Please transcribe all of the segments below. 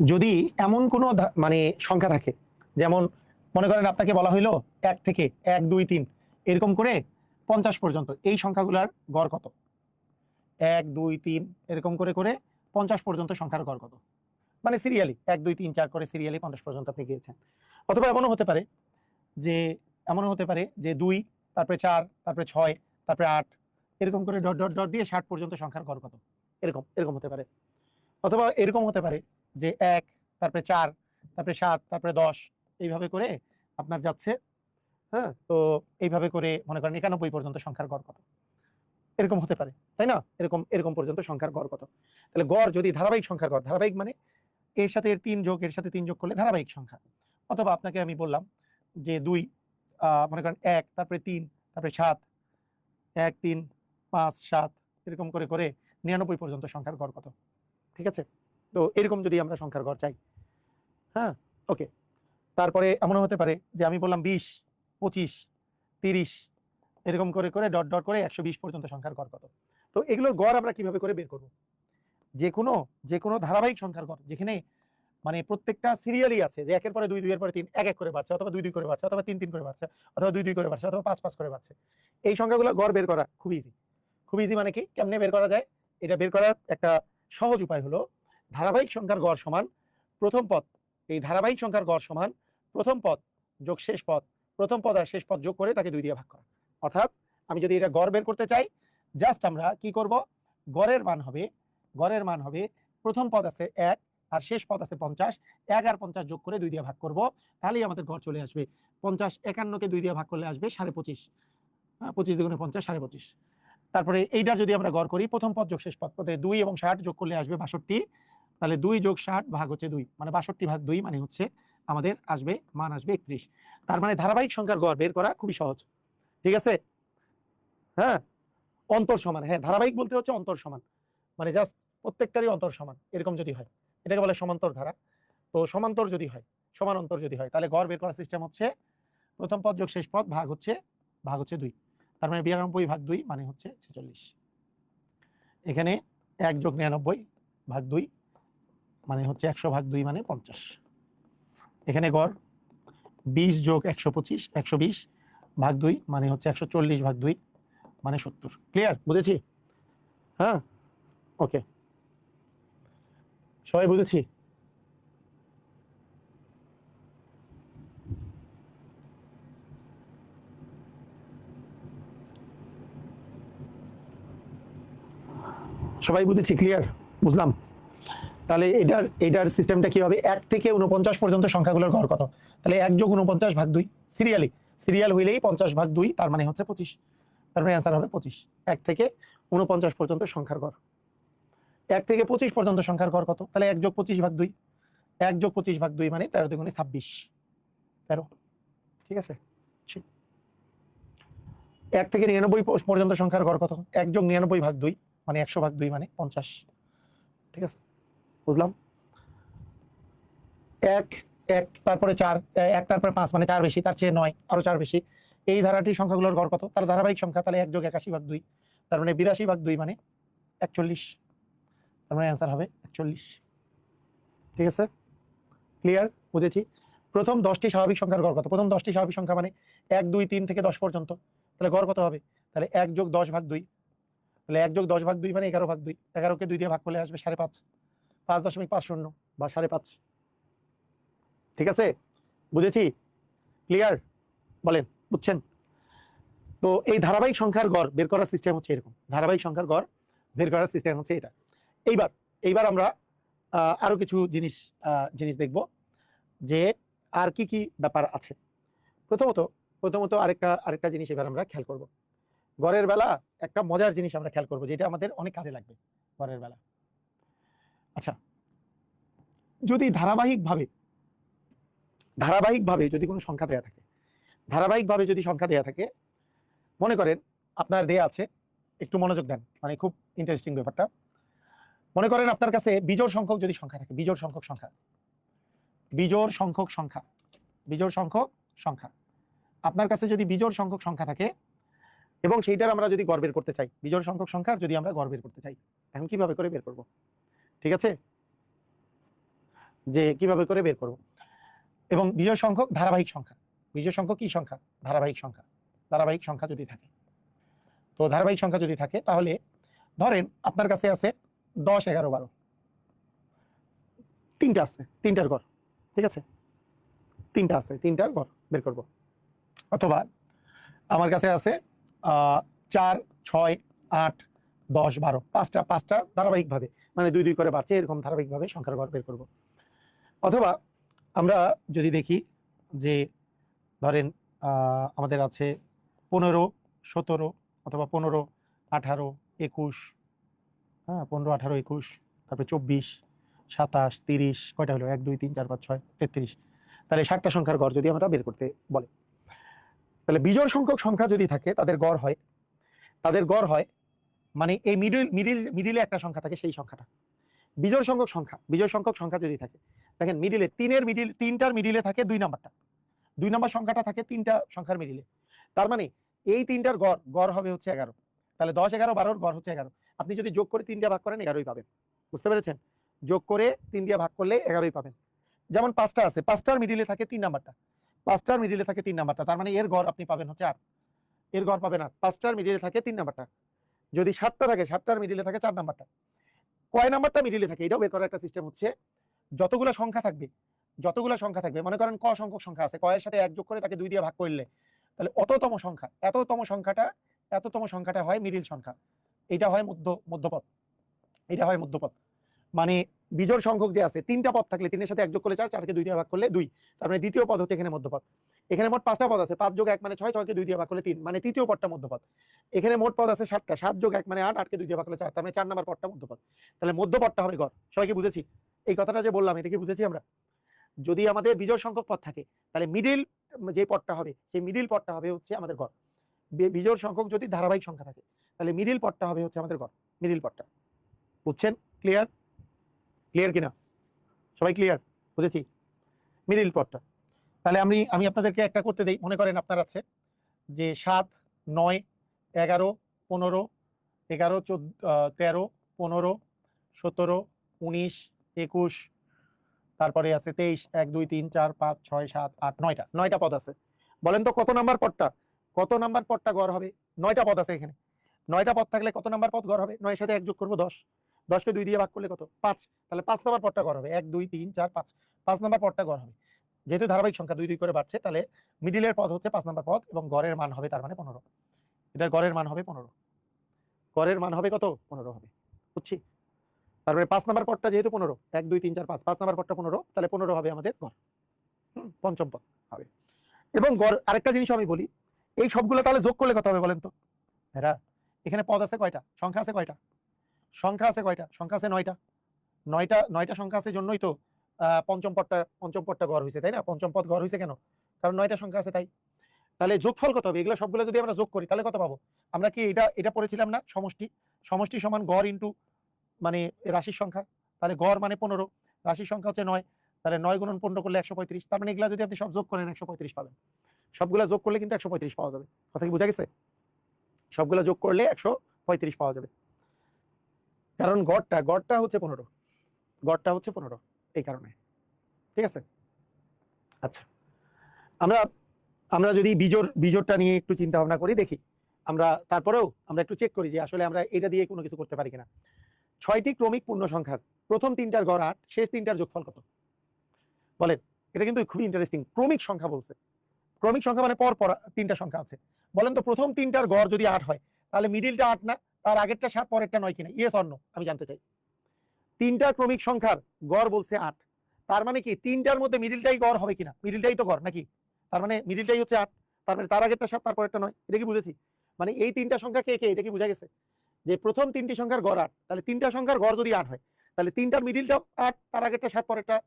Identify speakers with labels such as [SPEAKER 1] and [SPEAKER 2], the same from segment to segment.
[SPEAKER 1] যদি এমন কোনো মানে সংখ্যা থাকে, যেমন মনে করেন আপনাকে বলা হইলো 1 থেকে 1 2 3 এরকম করে 50 পর্যন্ত এই সংখ্যাগুলোর গড় কত? 1 2 3 এরকম করে করে 50 পর্যন্ত সংখ্যার গড় কত? মানে সিরিয়ালি 1 2 3 4 করে সিরিয়ালি 50 পর্যন্ত আপনি গিয়েছেন। অথবা এমনও হতে পারে যে 2 তারপরে 4 তারপরে 6 তারপরে 8 এরকম করে ডট ডট ডট দিয়ে 60 পর্যন্ত সংখ্যার গড় কত? এরকম এরকম হতে পারে। অথবা এরকম হতে পারে যে 1 তারপরে 4 তারপরে 7 তারপরে 10 এইভাবে করে আপনার যাচ্ছে। হ্যাঁ, তো এইভাবে করে মনে করেন 91 পর্যন্ত সংখ্যার গড় কত? এরকম হতে পারে, তাই না? এরকম এরকম পর্যন্ত সংখ্যার গড় কত? তাহলে গড় যদি ধারাবাহিক সংখ্যার গড়, ধারাবাহিক মানে এর সাথে এর 3 যোগ, এর সাথে 3 যোগ করলে ধারাবাহিক সংখ্যা। অথবা আপনাকে আমি বললাম যে 2 মনে করেন 1 তারপরে 3 তারপরে 7 1 3 5 7 এরকম করে করে 99 পর্যন্ত সংখ্যার গড় কত? ঠিক আছে? তো এরকম যদি আমরা সংখ্যার গড় চাই, হ্যাঁ, ওকে। তারপরে এমনও হতে পারে যে আমি বললাম 20 25 30 এরকম করে করে ডট ডট করে 120 পর্যন্ত সংখ্যার গড় কত? তো এগুলোর গড় আমরা কিভাবে করে বের করব? যে কোনো ধারাবাহিক সংখ্যার গড় যেখানে মানে প্রত্যেকটা সিরিয়ালি আছে, যে একের পরে 2 2 এর পরে 3 1 1 করে বাড়ছে, অথবা 2 2 করে বাড়ছে, অথবা 3 3 করে বাড়ছে, অথবা 2 2 করে বাড়ছে, অথবা 5 5 করে বাড়ছে। এই সংখ্যাগুলো গড় বের করা খুব ইজি। খুব ইজি মানে কি? কেমনে বের করা যায়? এটা বের করার একটা সহজ উপায় হলো ধারাবাহিক সংখ্যার গড় সমান প্রথম পদ। এই ধারাবাহিক সংখ্যার গড় সমান প্রথম পদ যোগ শেষ পদ, প্রথম পদ আর শেষ পদ যোগ করে তাকে 2 দিয়ে ভাগ করা। অর্থাৎ আমি যদি এটা গড় বের করতে চাই, জাস্ট আমরা কি করব? গড়ের মান হবে প্রথম পদ আছে 1 আর শেষ পদ আছে 50, 1 আর 50 যোগ করে 2 দিয়ে ভাগ করব, তাহলেই আমাদের গড় চলে আসবে। 50 51 কে 2 দিয়ে ভাগ করলে আসবে 25.5। 25 দুগুণে 50 25.5। তারপরে এইটার যদি আমরা গড় করি, প্রথম পদ যোগ শেষ পদ, পদে 2 এবং 60 যোগ করলে আসবে 62। তাহলে 2 যোগ 60 ভাগ হচ্ছে 2, মানে 62 ভাগ 2 মানে হচ্ছে আমাদের মান আসবে 31। তার মানে ধারাবাহিক সংখ্যার গড় বের করা খুবই সহজ। ঠিক আছে? হ্যাঁ, অন্তর সমান। হ্যাঁ, ধারাবাহিক বলতে হচ্ছে অন্তর সমান, মানে জাস্ট প্রত্যেকটারই অন্তর সমান এরকম যদি হয়, এটাকে বলে সমান্তর ধারা। তো সমান্তর যদি হয়, সমান অন্তর যদি হয়, তাহলে গড় বের করার সিস্টেম হচ্ছে প্রথম পদ যোগ শেষ পদ ভাগ হচ্ছে 2। তার মানে 92 ভাগ 2 মানে হচ্ছে 46। এখানে 1 যোগ 99 ভাগ 2 মানে হচ্ছে 100 ভাগ 2 মানে 50। এখানে গড় 20 যোগ 125 120 ভাগ 2 মানে হচ্ছে 140 ভাগ 2 মানে 70। ক্লিয়ার? বুঝেছি? হ্যাঁ, ওকে, সবাই বুঝেছি? সবাই বুঝেছি? ক্লিয়ার? বুঝলাম। তাহলে এটার সিস্টেমটা কি হবে? 1 থেকে 49 পর্যন্ত সংখ্যাগুলোর গড় কত? তাহলে 1 যোগ 49 ভাগ 2, সিরিয়াল হইলেই 50 ভাগ 2 তার মানে হচ্ছে 25। তার মানে অ্যান্সার হবে 25। 1 থেকে 49 পর্যন্ত সংখ্যার গড়। 1 থেকে 25 পর্যন্ত সংখ্যার গড় কত? তাহলে 1 যোগ 25 ভাগ 2, 1 যোগ 25 ভাগ 2 মানে 13 দুগুণে 26, 13। ঠিক আছে? 1 থেকে 99 পর্যন্ত সংখ্যার গড় কত? 1 যোগ 99 ভাগ 2 মানে 100 ভাগ 2 মানে 50। ঠিক আছে? বুঝলাম। 1 1 তারপরে 4, 1 তারপরে 5 মানে 4 বেশি, তার চেয়ে 9 আরো 4 বেশি। এই ধারাটির সংখ্যাগুলোর গড় কত? তার ধারাবাহিক সংখ্যা, তাহলে 1 যোগ 81 ভাগ 2 তার মানে 82 ভাগ 2 মানে 41। তার মানে অ্যান্সার হবে 41। ঠিক আছে? ক্লিয়ার? বুঝেছি। প্রথম 10টি স্বাভাবিক সংখ্যার গড় কত? প্রথম 10টি স্বাভাবিক সংখ্যা মানে 1 2 3 থেকে 10 পর্যন্ত। তাহলে গড় কত হবে? তাহলে 1 যোগ 10 ভাগ 2, তাহলে 1 যোগ 10 ভাগ 2 মানে 11 ভাগ 2, 11 কে 2 দিয়ে ভাগ করলে আসবে 5.5, 5.50 বা 5.5। ঠিক আছে? বুঝেছি? ক্লিয়ার? বলেন, বুঝছেন? তো এই ধারাবাহিক সংখ্যার গড় বের করার সিস্টেম হচ্ছে এরকম। ধারাবাহিক সংখ্যার গড় বের করার সিস্টেম হচ্ছে এটা। এইবার আমরা আরো কিছু জিনিস দেখব যে আর কি কি ব্যাপার আছে। প্রথমত আরেকটা জিনিস এবার আমরা খেয়াল করব। গড়ের বেলা একটা মজার জিনিস আমরা খেয়াল করব, যেটা আমাদের অনেক কাজে লাগবে গড়ের বেলা। আচ্ছা, যদি ধারাবাহিকভাবে যদি কোনো সংখ্যা দেয়া থাকে, মনে করেন আপনার দেয়া আছে, একটু মনোযোগ দেন, মানে খুব ইন্টারেস্টিং ব্যাপারটা। মনে করেন আপনার কাছে বিজোড় সংখ্যক যদি সংখ্যা থাকে, বিজোড় সংখ্যক সংখ্যা আপনার কাছে যদি বিজোড় সংখ্যক সংখ্যা থাকে এবং সেইটার আমরা যদি গড় বের করতে চাই, বিজোড় সংখ্যক সংখ্যার যদি আমরা গড় বের করতে চাই, এখন কিভাবে করে বের করব? ঠিক আছে? যে কিভাবে করে বের করব। এবং বিজোড় সংখ্যক ধারাবাহিক সংখ্যা, বিজোড় সংখ্যক কি সংখ্যা? ধারাবাহিক সংখ্যা। ধারাবাহিক সংখ্যা যদি থাকে, তো ধারাবাহিক সংখ্যা যদি থাকে তাহলে ধরেন আপনার কাছে আছে 10, 11, 12, তিনটা আছে, তিনটার গড়, ঠিক আছে, তিনটা আছে, তিনটার গড় বের করব। অথবা আমার কাছে আছে 4, 6, 8, 10, 12, পাঁচটা ধারাবাহিকভাবে, মানে 2 2 করে বাড়ছে, এরকম ধারাবাহিকভাবে সংখ্যার গড় বের করব। অথবা আমরা যদি দেখি যে ধরেন আমাদের আছে 15, 17, অথবা 15, 18, 21, হ্যাঁ 15, 18, 21, তারপরে 24, 27, 30, কয়টা হলো? 1 2 3 4 5 6 33। তাহলে 60টা সংখ্যার গড় যদি আমরা বের করতে বলে, তাহলে বিজোড় সংখ্যক সংখ্যা যদি থাকে তাদের গড় হয় মানে এই মিডিলে একটা সংখ্যা থাকে, সেই সংখ্যাটা বিজোড় সংখ্যক সংখ্যা যদি থাকে, দেখেন তিনটার মিডিলে থাকে 2 নাম্বারটা, 2 নাম্বার সংখ্যাটা থাকে 3টা সংখ্যার মিডিলে। তার মানে এই তিনটার গড় হবে হচ্ছে 11। তাহলে 10, 11, 12 গড় হচ্ছে 11। আপনি যদি যোগ করে 3 দিয়ে ভাগ করেন 11ই পাবেন। বুঝতে পেরেছেন? যোগ করে 3 দিয়ে ভাগ করলে 11ই পাবেন। যেমন 5টা আছে, 5টার মিডিলে থাকে 3 নাম্বারটা, 5টার মিডিলে থাকে 3 নাম্বারটা, তার মানে এর গড় আপনি পাবেন হচ্ছে 8। এর গড় পাবেন 8, 5টার মিডিলে থাকে 3 নাম্বারটা। যদি 7টা থাকে, 7টার মিডিলে থাকে 4 নাম্বারটা। কয় নাম্বারটা মিডিলে থাকে এটাও বের করার একটা সিস্টেম হচ্ছে, যতগুলো সংখ্যা থাকবে, মনে করেন ক সংখ্যক সংখ্যা আছে, ক এর সাথে 1 যোগ করে তাকে 2 দিয়ে ভাগ করলে তাহলে এততম সংখ্যাটা হয় মিডিল সংখ্যা। এটা হয় মধ্যপদ, এটা হয় মধ্যপদ। মানে বিজোড় সংখ্যক যে আছে, 3টা পদ থাকলে 3 এর সাথে 1 যোগ করলে 4, 4কে 2 দিয়ে ভাগ করলে 2, তার মানে দ্বিতীয় পদ হচ্ছে এখানে মধ্যপদ। এখানে মোট 5টা পদ আছে, 5 যোগ 1 মানে 6, 6কে 2 দিয়ে ভাগ করলে 3, মানে তৃতীয় পদটা মধ্যপদ। এখানে মোট পদ আছে 7টা, 7 যোগ 1 মানে 8, 8কে 2 দিয়ে ভাগ করলে 4, তার মানে 4 নাম্বার পদটা মধ্যপদ। তাহলে মধ্যপদটা হবে গড়। সবাই কি বুঝেছি? এই কথাটা যে বললাম এটা কি বুঝেছি আমরা? যদি আমাদের বিজোড় সংখ্যক পদ থাকে তাহলে মিডিল যে পদটা হবে, সেই মিডিল পদটা হবে হচ্ছে আমাদের গড়। বিজোড় সংখ্যক যদি ধারাবাহিক সংখ্যা থাকে তাহলে মিডিল পদটা হবে হচ্ছে আমাদের গড়, মিডিল পদটা। বুঝছেন? ক্লিয়ার কিনা? সবাই ক্লিয়ার? বুঝেছি মিডিল পদটা। তাহলে আমি আপনাদেরকে একটা করতে দেই। মনে করেন আপনার আছে যে 7, 9, 11, 15, 11, 13, 15, 17, 19, 21, তারপরে আছে 23, 1 2 3 4 5 6 7 8 9টা পদ আছে। বলেন তো কত নাম্বার পদটা গড় হবে? 9টা পদ আছে এখানে, 9টা পদ থাকলে কত নাম্বার পদ গড় হবে? 9 এর সাথে 1 যোগ করবো 10, 10কে 2 দিয়ে ভাগ করলে কত? 5, তাহলে 5 নাম্বার পদটা গড় হবে। 1 2 3 4 5, 5 নাম্বার পদটা গড় হবে। যেহেতু ধারাবাহিক সংখ্যা 2 2 করে বাড়ছে, তাহলে মিডিলের পদ হচ্ছে 5 নাম্বার পদ এবং গড়ের মান হবে তার মানে 15। এটার গড়ের মান হবে 15। গড়ের মান হবে কত? 15 হবে। বুঝছি? তারপরে 5 নাম্বার পদটা যেহেতু 15, 1 2 3 4 5, 5 নাম্বার পদটা 15, তাহলে 15 হবে আমাদের গড়, পঞ্চম পদ হবে। এবং গড় আরেকটা জিনিস আমি বলি, এই সবগুলো তাহলে যোগ করলে কত হবে বলেন তো? এরা এখানে পদ আছে কয়টা? সংখ্যা আছে কয়টা? সংখ্যা আছে 9টা। 9টা সংখ্যা আছে জন্যই তো পঞ্চম পদটা গড় হয়েছে, তাই না? পঞ্চম পদ গড় হয়েছে কেন? কারণ 9টা সংখ্যা আছে তাই। তাহলে যোগফল কত হবে? এগুলো সবগুলো যদি আমরা যোগ করি তাহলে কত পাবো? আমরা কি এটা পড়েছিলাম না? সমষ্টি সমান গড় ইন্টু মানে রাশির সংখ্যা। তাহলে গড় মানে 15, রাশির সংখ্যা হচ্ছে 9, তাহলে 9 গুণন 15 করলে 135। তার মানে এগুলা যদি আপনি সব যোগ করেন 135 পাবেন। সবগুলা যোগ করলে কিন্তু 135 পাওয়া যাবে। কথা কি বোঝা গেছে? সবগুলা যোগ করলে 135 পাওয়া যাবে, কারণ গড়টা হচ্ছে 15, এই কারণে। ঠিক আছে? আচ্ছা, আমরা যদি বিজোড়টা নিয়ে একটু চিন্তা ভাবনা করি, দেখি তারপরেও আমরা একটু চেক করি যে আসলে আমরা এটা দিয়ে কোনো কিছু করতে পারি কিনা। 6টি ক্রমিক পূর্ণ সংখ্যার প্রথম 3টার গড় 8, শেষ 3টার যোগফল কত? বলেন। এটা কিন্তু খুবই ইন্টারেস্টিং। ক্রমিক সংখ্যা বলছে, ক্রমিক সংখ্যা মানে পর 3টা সংখ্যা আছে। বলেন তো প্রথম 3টার গড় যদি 8 হয় তাহলে মিডিলটা 8 না, তার আগেরটা 7, পরেরটা 9 কিনা? ইয়েস অর নো আমি জানতে চাই। 3টা ক্রমিক সংখ্যার গড় বলছে 8, তার মানে কি 3টার মধ্যে মিডিলটাই গড় হবে কিনা? মিডিলটাই তো গড় নাকি? তার মানে মিডিলটাই হচ্ছে 8, তার মানে তার আগেরটা 7, তারপরেরটা 9। এটা কি বুঝেছি? মানে এই 3টা সংখ্যা কে? এটা কি বোঝা গেছে? যে প্রথম 3টি সংখ্যার গড় 8, তাহলে 3টা সংখ্যার গড় যদি 8 হয় তাহলে 3টার মিডিলটা 8, তার আগেরটা 7,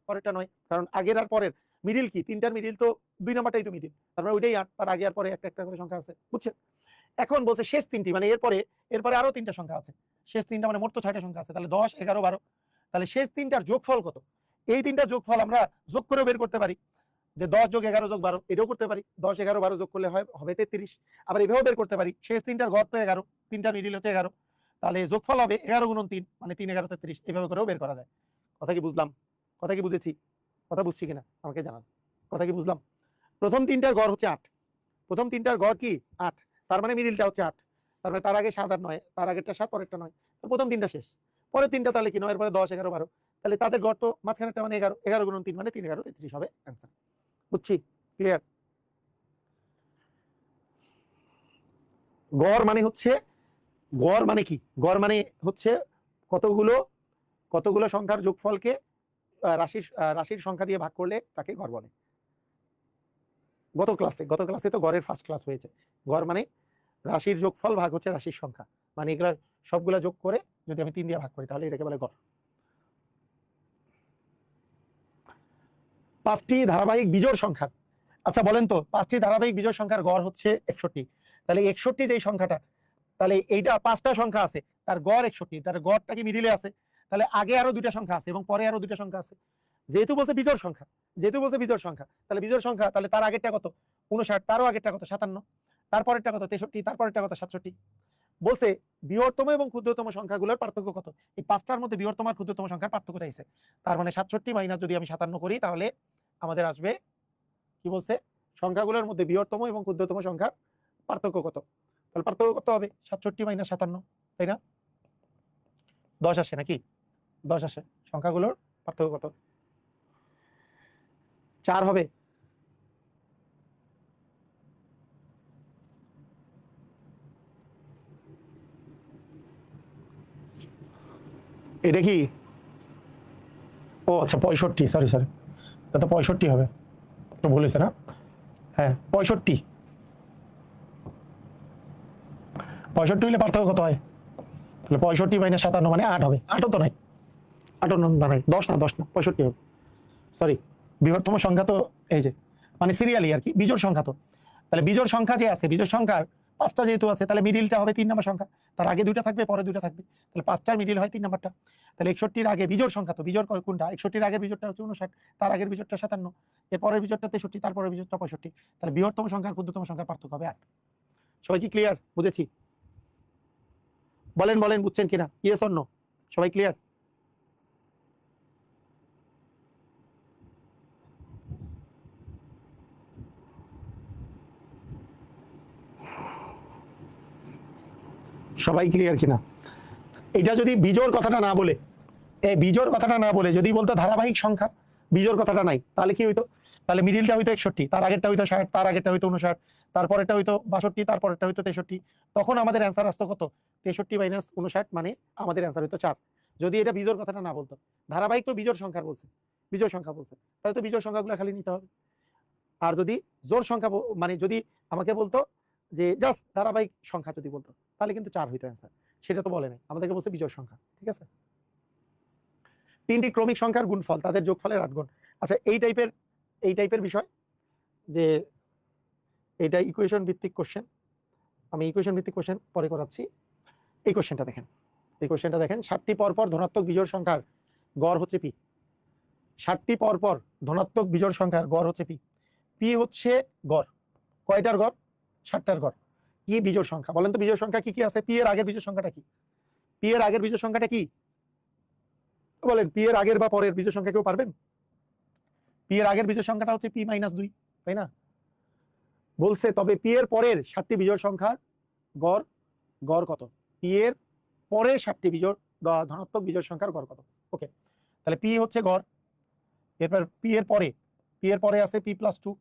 [SPEAKER 1] পরেরটা 9, কারণ আগের আর পরের মিডিল কি? 3টার মিডিল তো 2 নাম্বারটাই তো মিডিল, তার মানে ওইটাই 8, তার আগে আর পরে একটা করে সংখ্যা আছে। বুঝছেন? এখন বলছে শেষ 3টি, মানে এরপরে আরো 3টা সংখ্যা আছে। শেষ 3টা মানে মোট তো 6টা সংখ্যা আছে, তাহলে 10, 11, 12। তাহলে শেষ 3টার যোগফল কত? এই 3টার যোগফল আমরা যোগ করেও বের করতে পারি, যে 10 যোগ 11 যোগ 12, এটাও করতে পারি। 10, 11, 12 যোগ করলে হবে 33। আবার এভাবেও বের করতে পারি, শেষ 3টার গড় তো 11, 3টার মিডিল হচ্ছে 11, তাহলে যোগফল হবে 11 গুণন 3, মানে 3 11 33। এভাবে করেও বের করা যায়। কথা কি বুঝলাম? কথা কি বুঝেছি? কথা বুঝছি কিনা আমাকে জানান, কথা কি বুঝলাম? প্রথম তিনটার গড় হচ্ছে 8, প্রথম তিনটার গড় কি 8, তার মানে মিডিলটা হচ্ছে 8, তার মানে তার আগে 7 আর 9, তার আগেরটা 7 পরেরটা 9, তো প্রথম তিনটা শেষ। পরের তিনটা তাহলে কি 9 এর পরে 10 11 12, তাহলে তাদের গড় তো মাঝখানেরটা মানে 11, 11 গুণন 3 মানে 3 11 33 হবে অ্যান্সার। বুঝছি? ক্লিয়ার? গড় মানে হচ্ছে, গড় মানে কি, গড় মানে হচ্ছে কতগুলো কতগুলো সংখ্যার যোগফলকে রাশির সংখ্যা দিয়ে ভাগ করলে তাকে গড় বলে। গত ক্লাসে তো গড়ের ফার্স্ট ক্লাস হয়েছে। গড় মানে রাশির যোগফল ভাগ হচ্ছে রাশির সংখ্যা, মানে এগুলা সবগুলা যোগ করে যদি আমি 3 দিয়ে ভাগ করি তাহলে এটাকে বলে গড়। 5টি ধারাবাহিক বিজোড় সংখ্যা, আচ্ছা বলেন তো 5টি ধারাবাহিক বিজোড় সংখ্যার গড় হচ্ছে 61, তাহলে 61 যেই সংখ্যাটা, তাহলে এইটা 5টা সংখ্যা আছে, তার গড় 61, তার গড়টা কি মিডিলে আছে, তাহলে আগে আরো 2টা সংখ্যা আছে এবং পরে আরো 2টা সংখ্যা আছে। যেহেতু বলছে বিজোড় সংখ্যা, যেহেতু বলছে বিজোড় সংখ্যা, তাহলে বিজোড় সংখ্যা, তাহলে তার আগেরটা কত 59, তারও আগেরটা কত 57, তারপরেরটা কত 63, তারপরেরটা কত 67। বলছে বৃহত্তম এবং ক্ষুদ্রতম সংখ্যাগুলোর পার্থক্য কত, এই 5টার মধ্যে বৃহত্তম আর ক্ষুদ্রতম সংখ্যার পার্থক্য চাইছে। তার মানে 67 মাইনাস যদি আমি 57 করি তাহলে আমাদের আসবে কি বলছে, সংখ্যাগুলোর মধ্যে বৃহত্তম এবং ক্ষুদ্রতম সংখ্যার পার্থক্য কত, তাহলে পার্থক্য কত হবে 67 মাইনাস 57, তাই না? 10 আসে নাকি? 10 আসে। সংখ্যাগুলোর পার্থক্য কত? 4 হবে। এটা কি, ও আচ্ছা 65, সরি এটা তো 65 হবে, তো ভুল হয়েছে না? হ্যাঁ 65, 65 হলে পার্থক্য কত হয়, তাহলে 65 মাইনাস 57 মানে 8 হবে। 8ও তো নাই, 8ও নাই, 10 না 65 হবে, সরি। বৃহত্তম সংখ্যা তো এই যে মানে সিরিয়ালি আর কি, বিজোড় সংখ্যা তো, তাহলে বিজোড় সংখ্যা যে আছে, বিজোড় সংখ্যার 5টা যেহেতু আছে, তাহলে মিডিলটা হবে 3 নম্বর সংখ্যা, তার আগে 2টা থাকবে পরে 2টা থাকবে, তাহলে 5টার মিডিল হয় 3 নম্বরটা। তাহলে 61-র আগে বিজোড় সংখ্যা, তো বিজোড় কোনটা, 61-র আগের বিজোড়টা হচ্ছে 59, তার আগের বিজোড়টা 57, এর পরের বিজোড়টা 63, তারপরের বিজোড়টা 65, তাহলে বৃহত্তম সংখ্যার ক্ষুদ্রতম সংখ্যার পার্থক্য হবে 8। সবাই কি ক্লিয়ার? বুঝেছি? বলেন বলেন বুঝছেন কিনা, ইয়েস অর নো? সবাই ক্লিয়ার? সবাই ক্লিয়ার কিনা? এটা যদি বিজোড় কথাটা না বলে, এই বিজোড় কথাটা না বলে যদি বলতো ধারাবাহিক সংখ্যা, বিজোড় কথাটা নাই, তাহলে কি হইতো, তাহলে মিডিলটা হইতো 61, তার আগেরটা হইতো 60, তার আগেরটা হইতো 59, তারপরেরটা হইতো 62, তারপরেরটা হইতো 63, তখন আমাদের অ্যান্সার আসতো কত, 63 মাইনাস 59 মানে আমাদের অ্যান্সার হইতো 4, যদি এটা বিজোড় কথাটা না বলতো। ধারাবাহিক তো বিজোড় সংখ্যা বলছে, বিজোড় সংখ্যা বলছে, তাহলে তো বিজোড় সংখ্যাগুলো খালি নিতে হবে। আর যদি জোড় সংখ্যা মানে যদি আমাকে বলতো যে জাস্ট ধারাবাহিক সংখ্যা যদি বলতো তাহলে কিন্তু 4 হইতো অ্যান্সার, সেটা তো বলে নাই, আমাদেরকে বলছে বিজোড় সংখ্যা। ঠিক আছে, 3টি ক্রমিক সংখ্যার গুণফল তাদের যোগফলের 8 গুণ। আচ্ছা এই টাইপের বিষয় যে এটা ইকুয়েশন ভিত্তিক কোশ্চেন, আমি ইকুয়েশন ভিত্তিক কোশ্চেন পরে করাচ্ছি। এই কোশ্চেনটা দেখেন, এই কোশ্চেনটা দেখেন, 7টি পরপর ধনাত্মক বিজোড় সংখ্যার গড় হচ্ছে পি। 7টি পরপর ধনাত্মক বিজোড় সংখ্যার গড় হচ্ছে পি। পি হচ্ছে গড়, কয়টার গড়, 7টার গড়। কি বিজোড় সংখ্যা বলেন তো, বিজোড় সংখ্যা কি কি আছে, পি এর আগের বিজোড় সংখ্যাটা কি, পি এর আগের বিজোড় সংখ্যাটা কি বলেন, পি এর আগের বা পরের বিজোড় সংখ্যা কেউ পারবেন? পি এর আগের বিজোড় সংখ্যাটা হচ্ছে পি মাইনাস 2, তাই না? বলছে তবে পি এর পরের 7টি বিজোড় সংখ্যার গড়, গড় কত, পি এর পরের 7টি বিজোড় ধনাত্মক বিজোড় সংখ্যার গড় কত। ওকে, তাহলে পি হচ্ছে গড়, এরপর পি এর পরে আছে পি প্লাস 2,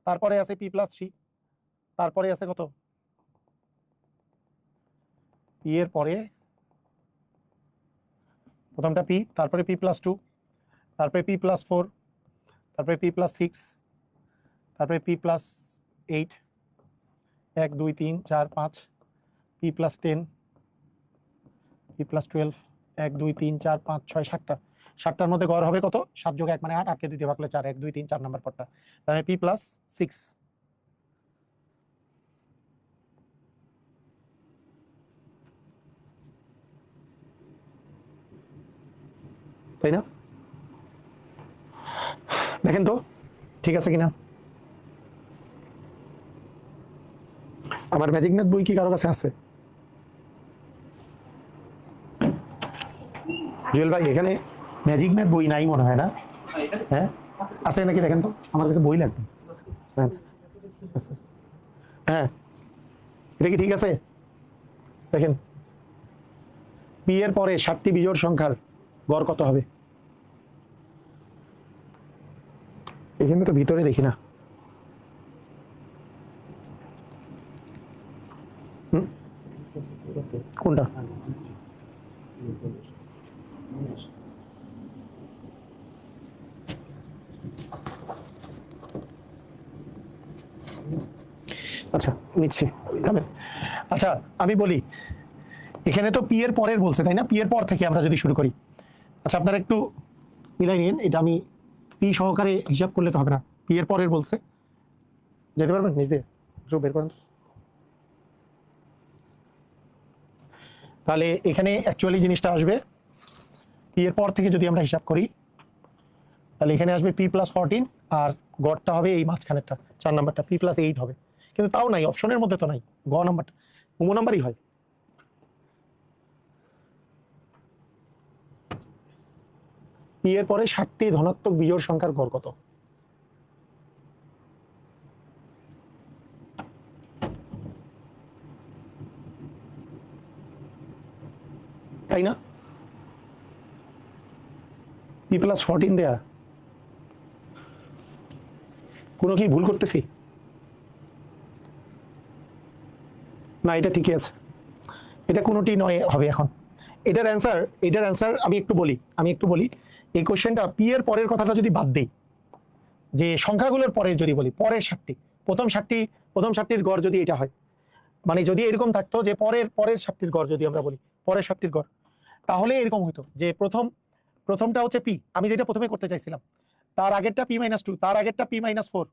[SPEAKER 1] তারপরে আছে পি প্লাস 3, তারপরে আছে কত, পি এর পরে প্রথমটা পি, তারপরে পি প্লাস 2, তারপরে পি প্লাস 4, তারপরে পি প্লাস 6, তারপরে P plus 8, 1 2 3 4 5, P plus 10, P plus 12, 1 2 3 4 5 6 7টা, 7টার মধ্যে গড় হবে কত, 7 যোগ 1 মানে 8, 8কে 2 দিয়ে ভাগ করলে 4, 1 2 3 4 নাম্বার পদটা, তাহলে পি প্লাস 6, তাই না? দেখেন তো ঠিক আছে কিনা। আমার ম্যাজিক ম্যাথ বই কি কারো কাছে আছে? জুয়েল ভাই এখানে ম্যাজিক ম্যাথ বই নাই মনে হয় না? হ্যাঁ আছে নাকি দেখেন তো, আমার কাছে বই লাগবে। হ্যাঁ হ্যাঁ, এটা কি ঠিক আছে? দেখেন পি এর পরে 7টি বিজোড় সংখ্যার গড় কত হবে? এখানে তো ভিতরে দেখি না। কোনটা? আচ্ছা নিচ্ছি, আচ্ছা আমি বলি, এখানে তো পি এর পরের বলছে তাই না, পি এর পর থেকে আমরা যদি শুরু করি। আচ্ছা আপনারা একটু মিলাই নিন, এটা আমি পি সহকারে হিসাব করলে তো হবে না, পি এর পরের বলছে, যেতে পারবেন নিজ দিয়ে বের করেন। তাহলে এখানে অ্যাকচুয়ালি জিনিসটা আসবে, পি এর পর থেকে যদি আমরা হিসাব করি তাহলে এখানে আসবে পি প্লাস 14, আর গড়টা হবে এই মাঝখানেরটা 4 নাম্বারটা পি প্লাস 8 হবে, কিন্তু তাও নাই, অপশনের মধ্যে তো নাই, গ নাম্বারটা উমো নাম্বারই হয়। পি এর পরে 7টি ধনাত্মক বিজোড় সংখ্যার গড় কত? তাই না, পি প্লাস 14 দেয়া, কোনো কি ভুল করতেছি না? এটা ঠিকই আছে, এটা কোনোটি নয় হবে। এখন এটার অ্যান্সার আমি একটু বলি, এই কোশ্চেনটা পি এর পরের কথাটা যদি বাদ দেই, যে সংখ্যাগুলোর পরে যদি বলি পরের 7টি, প্রথম 7টির গড় যদি এটা হয়, মানে যদি এরকম থাকতো যে পরের 7টির গড় যদি আমরা বলি পরের 7টির গড়, তাহলে এরকম হইতো যে প্রথমটা হচ্ছে পি, আমি যেটা প্রথমে করতে চাইছিলাম, তার আগেরটা পি মাইনাস 2, তার আগেরটা পি মাইনাস 4,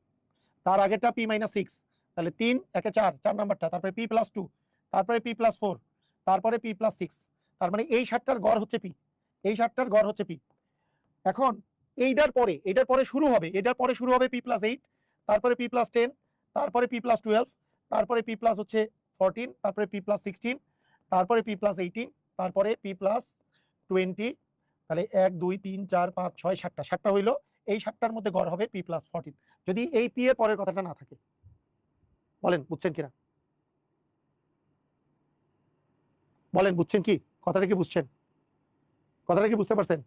[SPEAKER 1] তার আগেরটা পি মাইনাস 6, তাহলে 3 একে 4 নাম্বারটা, তারপরে পি প্লাস 2, তারপরে পি প্লাস 4, তারপরে পি প্লাস 6, তার মানে এই 7টার গড় হচ্ছে পি, এই 7টার গড় হচ্ছে পি। এখন এটার পরে শুরু হবে পি প্লাস 8, তারপরে পি প্লাস 10, তারপরে পি প্লাস 12, তারপরে পি প্লাস হচ্ছে 14, তারপরে পি প্লাস 16, তারপরে পি প্লাস 18, তারপরে পি প্লাস 20, তাহলে 1 2 3 4 5 6 7টা হইলো, এই 7টার মধ্যে গড় হবে পি প্লাস 14, যদি এই পি এর পরের কথাটা না থাকে। বলেন বুঝছেন কিনা, বলেন বুঝছেন কি কথাটা, কি বুঝছেন কথাটা, কি বুঝতে পারছেন?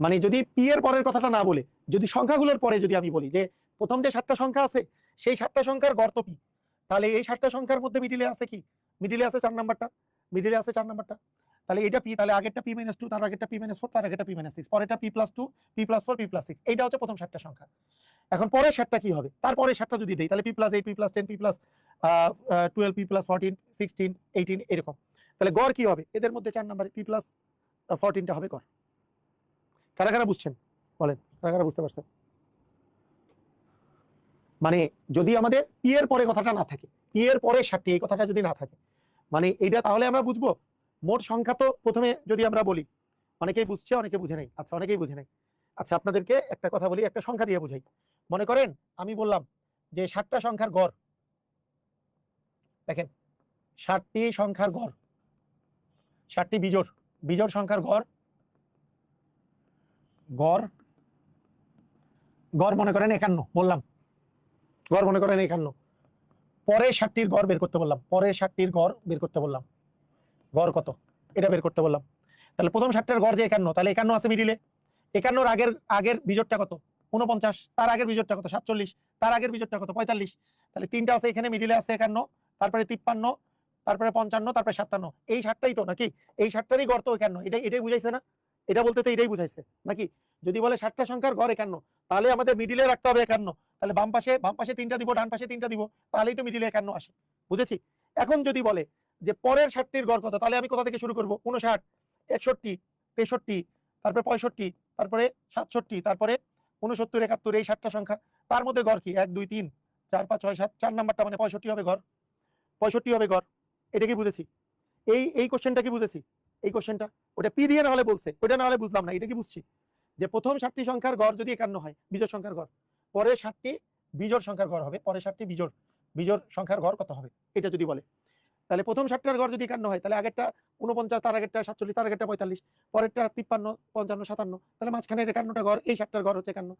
[SPEAKER 1] মানে যদি পি এর পরের কথাটা না বলে যদি সংখ্যাগুলোর পরে যদি আমি বলি যে প্রথম যে 7টা সংখ্যা আছে সেই 7টা সংখ্যার গড় তো পি, তাহলে এই 7টা সংখ্যার মধ্যে মিডিলে আছে কি, মিডিলে আছে 4 নাম্বারটা, তাহলে এটা পি, তাহলে আগেরটা পি মাইনাস 2, তার আগেরটা পি মাইনাস 4, তার আগেরটা পি মাইনাস 6, পরেরটা P plus 2, P plus 4, P plus 6, এইটা হচ্ছে প্রথম 7টা সংখ্যা। এখন পরের 7টা কি হবে, তারপরে 7টা যদি দেই তাহলে P plus 8, P plus 10, P plus 12, P plus 14, 16, 18 এরকম, তাহলে গড় কি হবে এদের মধ্যে 4 নাম্বারে পি প্লাস 14টা হবে গড়। কারা কারা বুঝছেন বলেন, কারা কারা বুঝতে পারছেন? মানে যদি আমাদের পি এর পরে কথাটা না থাকে, পি এর পরে 7টি এই কথাটা যদি না থাকে, মানে এইটা তাহলে আমরা বুঝবো মোট সংখ্যা। তো প্রথমে যদি আমরা বলি, অনেকেই বুঝছে অনেকে বুঝে নাই, আচ্ছা অনেকেই বুঝে নাই, আচ্ছা আপনাদেরকে একটা কথা বলি, একটা সংখ্যা দিয়ে বুঝাই। মনে করেন আমি বললাম যে 7টা সংখ্যার গড়, দেখেন 7টি সংখ্যার গড়, 7টি বিজোড় সংখ্যার গড়, গড় গড় মনে করেন 51, বললাম গড় মনে করেন 51, পরের 7টির গড় বের করতে বললাম, গড় কত এটা বের করতে বললাম। তাহলে প্রথম 7টার গড় যে 51, তাহলে 51 আছে মিডিলে, 51 আগের বিজোড়টা কত 49, তার আগের বিজোড়টা কত 47, তার আগের বিজোড়টা কত 45, তাহলে 3টা আছে এখানে মিডিলে আছে 51, তারপরে 53, তারপরে 55, তারপরে 57, এই 7টাই তো নাকি, এই 7টারই গড় তো 51, এটাই বুঝাইছে না, এটা বলতে তো এটাই বুঝাইছে নাকি। যদি বলে 7টা সংখ্যার গড় 51, তাহলে আমাদের মিডিলে রাখতে হবে 51, তাহলে বাম পাশে 3টা দিব, ডান পাশে 3টা দিব, তাহলেই তো মিডিলে 51 আসে, বুঝেছি। এখন যদি বলে যে পরের 7টির গড় কত, তাহলে আমি কোথা থেকে শুরু করব, 59, 61, 63, তারপরে 65, তারপরে 67, তারপরে 69, 71, এই 7টা সংখ্যা, তার মধ্যে গড় কি 1 2 3 4 5 6 7, 4 নাম্বারটা মানে 65 হবে গড়, 65 হবে গড়। এটা কি বুঝেছি? এই কোশ্চেনটা কি বুঝেছি? এই কোশ্চেনটা ওটা পি দিয়ে না হলে বলছে, ওটা না হলে বুঝলাম না, এটা কি বুঝছি যে প্রথম 7টি সংখ্যার গড় যদি 51 হয়, বিজোড় সংখ্যার গড়, পরের 7টি বিজোড় সংখ্যার গড় হবে, পরের 7টি বিজোড় সংখ্যার গড় কত হবে এটা যদি বলে, তাহলে প্রথম 7টার গড় যদি 51 হয়, তাহলে আগেরটা 49, তার আগেরটা 47, তার আগেরটা 45, পরেরটা 53, 55, 57, তাহলে মাঝখানে 51টা ঘর, এই 7টার ঘর হচ্ছে 51।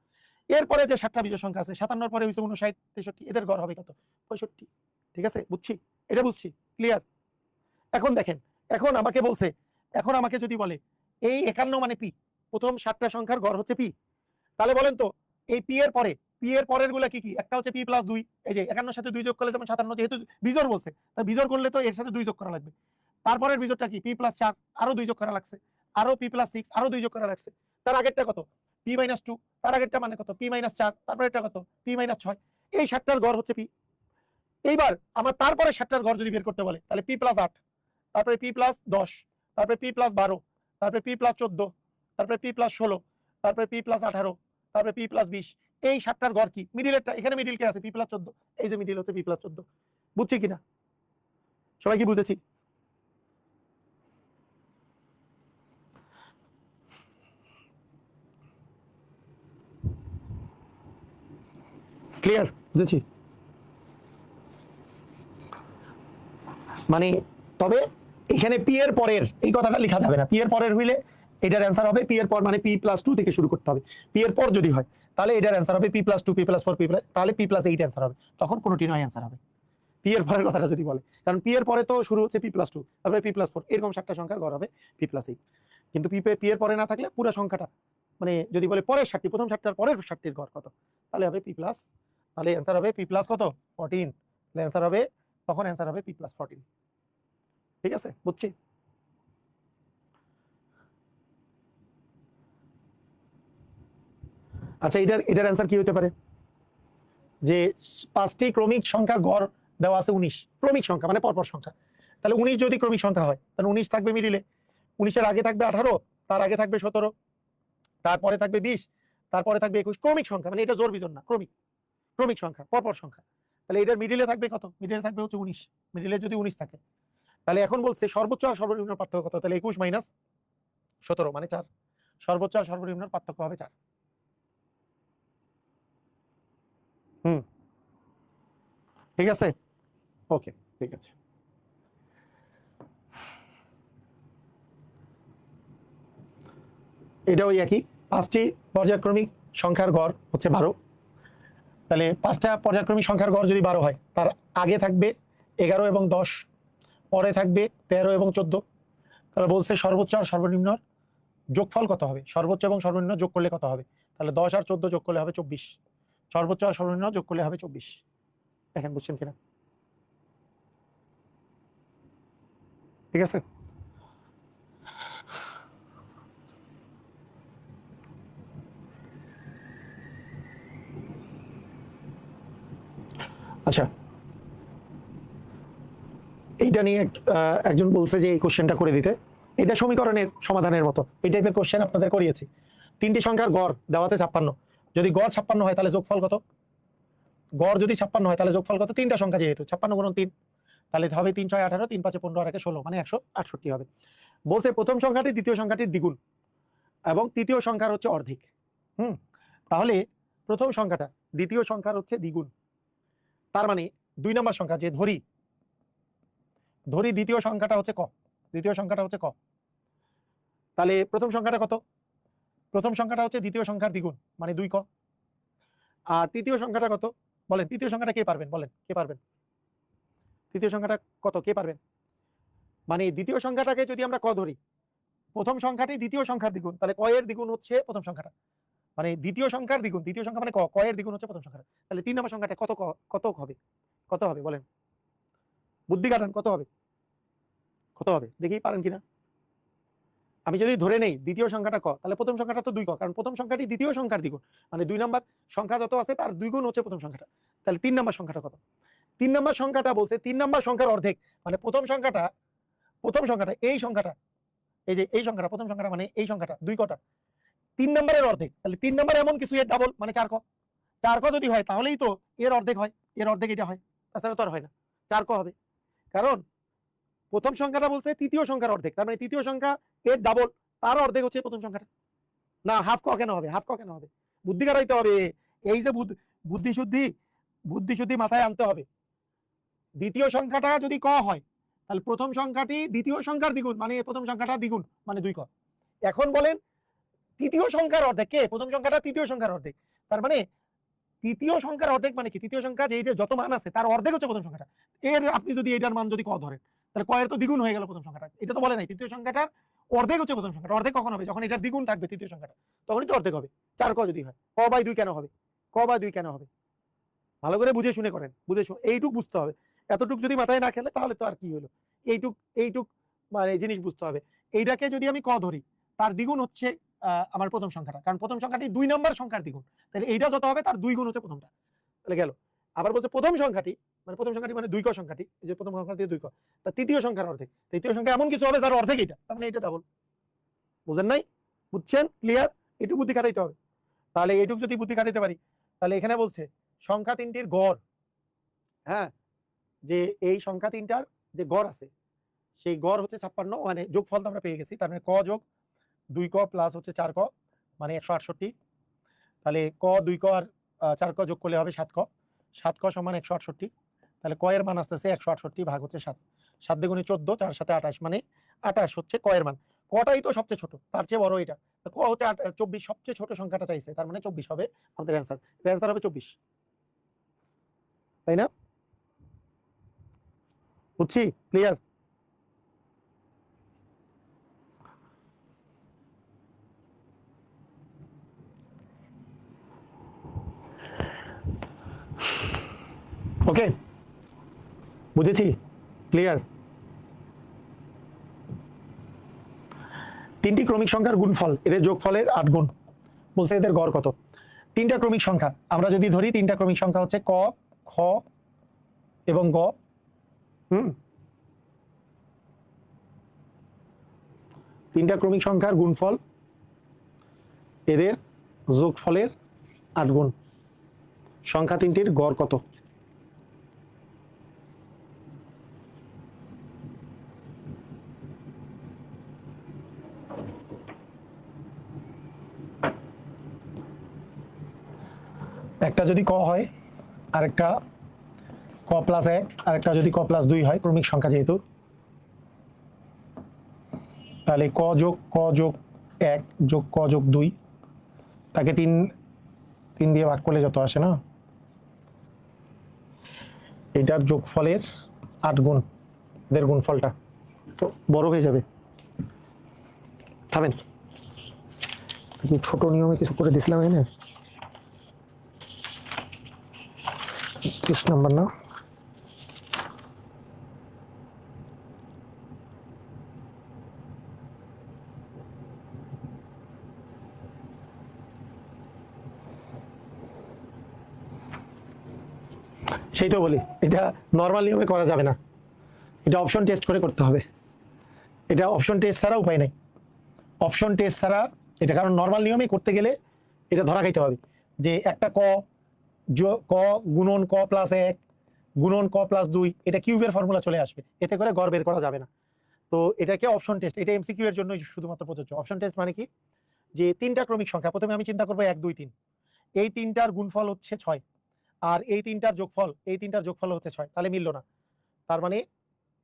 [SPEAKER 1] এরপরে যে 7টা বিজোড় সংখ্যা আছে, 57 পরে হইছে 59, 63, এদের ঘর হবে কত? 65। ঠিক আছে, বুঝছি, এটা বুঝছি, ক্লিয়ার। এখন দেখেন, এখন আমাকে বলছে, এখন আমাকে যদি বলে এই 51 মানে পি, প্রথম 7টা সংখ্যার ঘর হচ্ছে পি, তাহলে বলেন তো এই পি এর পরে, পি এর পরের গুলা কি কি? একটা হচ্ছে পি প্লাস 2, এই যে 51 সাথে 2 যোগ করলে যেমন 57, যেহেতু বিজোড় বলছে তাই বিজোড় করলে তো এর সাথে 2 যোগ করা লাগবে। তারপরের বিজোড়টা কি? পি প্লাস 4, আরো 2 যোগ করা লাগছে, আরো পি প্লাস 6, আরো 2 যোগ করা লাগছে। তার আগেরটা কত? পি মাইনাস 2, তার আগেরটা মানে কত? পি মাইনাস 4, তারপরেরটা কত? P minus 6। এই 7টার ঘর হচ্ছে পি। এইবার আমার তারপরে 7টার ঘর যদি বের করতে বলে, তাহলে পি প্লাস 8, তারপরে পি প্লাস 10, তারপরে পি প্লাস 12, তারপরে পি প্লাস 14, তারপরে পি প্লাস 16, তারপরে পি প্লাস 18, তারপরে পি প্লাস 20। এই 7টার ঘর কি? মিডিলেরটা, এখানে মিডিল কে আছে? পি প্লাস 14, এই যে মিডিল হচ্ছে পি প্লাস 14। বুঝছি কিনা? সবাই কি বুঝেছি? ক্লিয়ার? বুঝেছি। মানে তবে এখানে পি এর পরের এই কথাটা লেখা যাবে না। পি এর পরের হইলে এটার অ্যান্সার হবে পি এর পর, মানে পি প্লাস 2 থেকে শুরু করতে হবে। পি এর পর যদি হয় তাহলে এটার অ্যান্সার হবে P plus 2, P plus 4, P plus, তাহলে পি প্লাস 8 অ্যান্সার হবে। তখন কোনোটি নয় অ্যান্সার হবে পি এর পরের কথাটা যদি বলে, কারণ পি এর পরে তো শুরু হচ্ছে পি প্লাস 2, তারপরে পি প্লাস 4, এরকম 7টা সংখ্যার ঘর হবে পি প্লাস 8। কিন্তু পি এর পরে না থাকলে পুরো সংখ্যাটা, মানে যদি বলে পরের 7টি, প্রথম 7টার পরের 7টির ঘর কত, তাহলে হবে পি প্লাস, তাহলে অ্যান্সার হবে পি প্লাস কত? 14। তাহলে অ্যান্সার হবে, তখন অ্যান্সার হবে পি প্লাস 14। ঠিক আছে, বুঝছি। আচ্ছা, এটার অ্যান্সার কি হতে পারে? যে 5টি ক্রমিক সংখ্যার ঘর দেওয়া আছে 19, ক্রমিক সংখ্যা মানে পরপর সংখ্যা। তাহলে 19 যদি ক্রমিক সংখ্যা হয় তাহলে 19 থাকবে মিডিলে, 19-এর আগে থাকবে 18, তার আগে থাকবে 17, তারপরে থাকবে 20, তারপরে থাকবে 21। ক্রমিক সংখ্যা মানে এটা জোর বিজোড় না, ক্রমিক, ক্রমিক সংখ্যা, পরপর সংখ্যা। তাহলে এটার মিডিলে থাকবে কত? মিডিলে থাকবে হচ্ছে 19। মিডিলে যদি 19 থাকে, তাহলে এখন বলছে সর্বোচ্চ আর সর্বনিম্ন পার্থক্য কত? তাহলে 21 মাইনাস 17 মানে 4। সর্বোচ্চ আর সর্বনিম্ন পার্থক্য হবে 4। হুম, ঠিক আছে, ওকে, ঠিক আছে। এটা ওই একই, 5টি পর্যায়ক্রমিক সংখ্যার ঘর হচ্ছে 12। তাহলে 5টা পর্যায়ক্রমিক সংখ্যার ঘর যদি 12 হয়, তার আগে থাকবে 11 এবং 10, পরে থাকবে 13 এবং 14। তাহলে বলছে সর্বোচ্চ আর সর্বনিম্ন যোগফল কত হবে? সর্বোচ্চ এবং সর্বনিম্ন যোগ করলে কত হবে? তাহলে 10 আর 14 যোগ করলে হবে 24। সর্বোচ্চ আর সর্বনিম্ন যোগ করলে হবে 24। দেখেন বুঝছেন কিনা? ঠিক আছে। আচ্ছা, এইটা নিয়ে একজন বলছে যে এই কোশ্চেনটা করে দিতে। এটা সমীকরণের সমাধানের মতো, এই টাইপের কোশ্চেন আপনাদের করিয়েছি। 3টি সংখ্যার গড় দেওয়া আছে 56। যদি গড় 56 হয় তাহলে যোগফল কত? গড় যদি 56 হয় তাহলে যোগফল কত? 3টা সংখ্যা যেহেতু 56 গুণন 3, তাহলে হবে 3 6 18, 3 5 15 আর 1 16, মানে 168 হবে। বলছে প্রথম সংখ্যাটি দ্বিতীয় সংখ্যাটির দ্বিগুণ এবং তৃতীয় সংখ্যার হচ্ছে অর্ধেক। তাহলে প্রথম সংখ্যাটা দ্বিতীয় সংখ্যার হচ্ছে দ্বিগুণ, তার মানে 2 নম্বর সংখ্যা যে ধরি দ্বিতীয় সংখ্যাটা হচ্ছে ক, দ্বিতীয় সংখ্যাটা হচ্ছে ক, তাহলে প্রথম সংখ্যাটা কত? প্রথম সংখ্যাটা হচ্ছে দ্বিতীয় সংখ্যার দ্বিগুণ মানে 2 ক। আর তৃতীয় সংখ্যাটা কত বলেন? তৃতীয় সংখ্যাটা কে পারবেন? বলেন, কে পারবেন? তৃতীয় সংখ্যাটা কত, কে পারবেন? মানে দ্বিতীয় সংখ্যাটাকে যদি আমরা ক ধরি, প্রথম সংখ্যাটি দ্বিতীয় সংখ্যার দ্বিগুণ, তাহলে ক এর দ্বিগুণ হচ্ছে প্রথম সংখ্যাটা, মানে দ্বিতীয় সংখ্যার দ্বিগুণ, দ্বিতীয় সংখ্যা মানে ক, ক এর দ্বিগুণ হচ্ছে প্রথম সংখ্যাটা। তাহলে 3 নম্বর সংখ্যাটা কত কত হবে? কত হবে বলেন? বুদ্ধি কাটান, কত হবে? কত হবে দেখি পারেন কিনা। আমি যদি ধরে নেই দ্বিতীয় সংখ্যাটা ক, তাহলে প্রথম সংখ্যাটা তো 2 ক, কারণ প্রথম সংখ্যাটি দ্বিতীয় সংখ্যার দ্বিগুণ, মানে 2 নম্বর সংখ্যা যত আছে তার দ্বিগুণ হচ্ছে প্রথম সংখ্যাটা। তাহলে 3 নম্বর সংখ্যাটা কত? 3 নম্বর সংখ্যাটা বলছে 3 নম্বর সংখ্যার অর্ধেক, মানে প্রথম সংখ্যাটা এই সংখ্যাটা, এই যে এই সংখ্যাটা, প্রথম সংখ্যাটা মানে এই সংখ্যাটা 2 কটা, 3 নম্বরের অর্ধেক। তাহলে 3 নম্বর এমন কিছু এর ডাবল মানে 4 ক। 4 ক যদি হয় তাহলেই তো এর অর্ধেক হয়, এর অর্ধেক এটা হয়, তাছাড়া তো আর হয় না। 4 ক হবে, কারণ প্রথম সংখ্যাটা বলছে তৃতীয় সংখ্যার অর্ধেক, তার মানে তৃতীয় সংখ্যা এর ডাবল, তার অর্ধেক হচ্ছে প্রথম সংখ্যাটা। না, হাফ ক কেন হবে? হাফ ক কেন হবে? বুদ্ধি কাটাইতে হবে। এই যে বুদ্ধি শুদ্ধি মাথায় আনতে হবে। দ্বিতীয় সংখ্যাটা যদি ক হয় তাহলে প্রথম সংখ্যাটি দ্বিতীয় সংখ্যার দ্বিগুণ, মানে প্রথম সংখ্যাটা দ্বিগুণ মানে 2 ক। এখন বলেন তৃতীয় সংখ্যার অর্ধেক কে? প্রথম সংখ্যাটা তৃতীয় সংখ্যার অর্ধেক, তার মানে তৃতীয় সংখ্যার অর্ধেক মানে কি? তৃতীয় সংখ্যা যে যত মান আছে তার অর্ধেক হচ্ছে প্রথম সংখ্যাটা। এর আপনি যদি এটার মান যদি ক ধরেন, তাহলে ক এর তো দ্বিগুণ হয়ে গেল প্রথম সংখ্যাটা। এটা তো বলে নাই তৃতীয় সংখ্যাটার অর্ধেক হচ্ছে প্রথম সংখ্যাটা। অর্ধেক কখন হবে? যখন এটার দ্বিগুণ থাকবে তৃতীয় সংখ্যাটা, তখনই তো অর্ধেক হবে। 4 ক যদি হয়, ক বাই 2 কেন হবে? ক বাই 2 কেন হবে? ভালো করে বুঝে শুনে করেন, বুঝে শুনে এইটুক বুঝতে হবে। এতটুক যদি মাথায় না খেলে তাহলে তো আর কি হলো। এইটুক মানে জিনিস বুঝতে হবে। এইটাকে যদি আমি ক ধরি, তার দ্বিগুণ হচ্ছে আমার প্রথম সংখ্যাটা, কারণ প্রথম সংখ্যাটি 2 নম্বর সংখ্যার দ্বিগুণ, তাহলে এইটা যত হবে তার 2 গুণ হচ্ছে প্রথমটা। তাহলে গেল। আবার বলছে প্রথম সংখ্যাটি মানে 2 ক সংখ্যাটি, এই যে প্রথম সংখ্যাটি 2 ক, তার তৃতীয় সংখ্যার অর্ধেক। তৃতীয় সংখ্যা এমন কিছু হবে যার অর্ধেক এটা, তার মানে এটা ডাবল। বুঝেন নাই? বুঝছেন? ক্লিয়ার? এইটুকু বুদ্ধি খাটাইতে হবে। তাহলে এইটুকু যদি বুদ্ধি খাটাইতে পারি, তাহলে এখানে বলছে সংখ্যা তিনটির গড়, হ্যাঁ, যে এই সংখ্যা তিনটার যে গড় আছে সেই গড় হচ্ছে 56, মানে যোগফল তো আমরা পেয়ে গেছি, তার মানে ক যোগ 2 ক প্লাস হচ্ছে 4 ক মানে 168। তাহলে ক 2 ক আর 4 ক যোগ করলে হবে 7 ক। 7 ক সমান 168। তাহলে ক এর মান আসতেছে 168 ভাগ হচ্ছে 7। 7 দ্বিগুণে 14, 4 সাথে 28, মানে 28 হচ্ছে ক এর মান। কটাই তো সবচেয়ে ছোট, তার চেয়ে বড় এটা। ক হচ্ছে 24, সবচেয়ে ছোট সংখ্যাটা চাইছে, তার মানে 24 হবে আমাদের অ্যান্সার। অ্যান্সার হবে 24, তাই না? বুঝছি? ক্লিয়ার? ওকে, বুঝেছি? ক্লিয়ার? তিনটি ক্রমিক সংখ্যার গুণফল, এদের যোগফলের 8 গুণ। বলছে এদের গড় কত? তিনটা ক্রমিক সংখ্যা আমরা যদি ধরি, তিনটা ক্রমিক সংখ্যা হচ্ছে ক, খ এবং গ। তিনটা ক্রমিক সংখ্যার গুণফল, এদের যোগফলের 8 গুণ। সংখ্যা তিনটির গড় কত? একটা যদি ক হয়, আরেকটা ক প্লাস 1, আরেকটা যদি ক প্লাস 2 হয়, ক্রমিক সংখ্যা যেহেতু, তাহলে ক যোগ 1 যোগ ক যোগ 2, তাকে 3 দিয়ে ভাগ করলে যত আসে না, এটার যোগফলের 8 গুণ, এদের গুণফলটা তো বড় হয়ে যাবে। থামেন, ছোট নিয়মে কিছু করে দিছিলাম এখানে। 30 নম্বর না, সেই তো বলি এটা নর্মাল নিয়মে করা যাবে না, এটা অপশন টেস্ট করে করতে হবে। এটা অপশন টেস্ট ছাড়া উপায় নাই, অপশন টেস্ট ছাড়া এটা, কারণ নর্মাল নিয়মে করতে গেলে এটা ধরা খাইতে হবে যে একটা ক গুণন ক প্লাস 1 গুণন ক প্লাস 2, এটা কিউবের ফর্মুলা চলে আসবে, এতে করে গড় বের করা যাবে না। তো এটাকে অপশন টেস্ট, এটা এমসিকিউ এর জন্য শুধুমাত্র প্রযোজ্য। অপশন টেস্ট মানে কি? যে তিনটা ক্রমিক সংখ্যা, প্রথমে আমি চিন্তা করবো 1 2 3, এই তিনটার গুণফল হচ্ছে 6, আর এই তিনটার যোগফল হচ্ছে 6, তাহলে মিললো না, তার মানে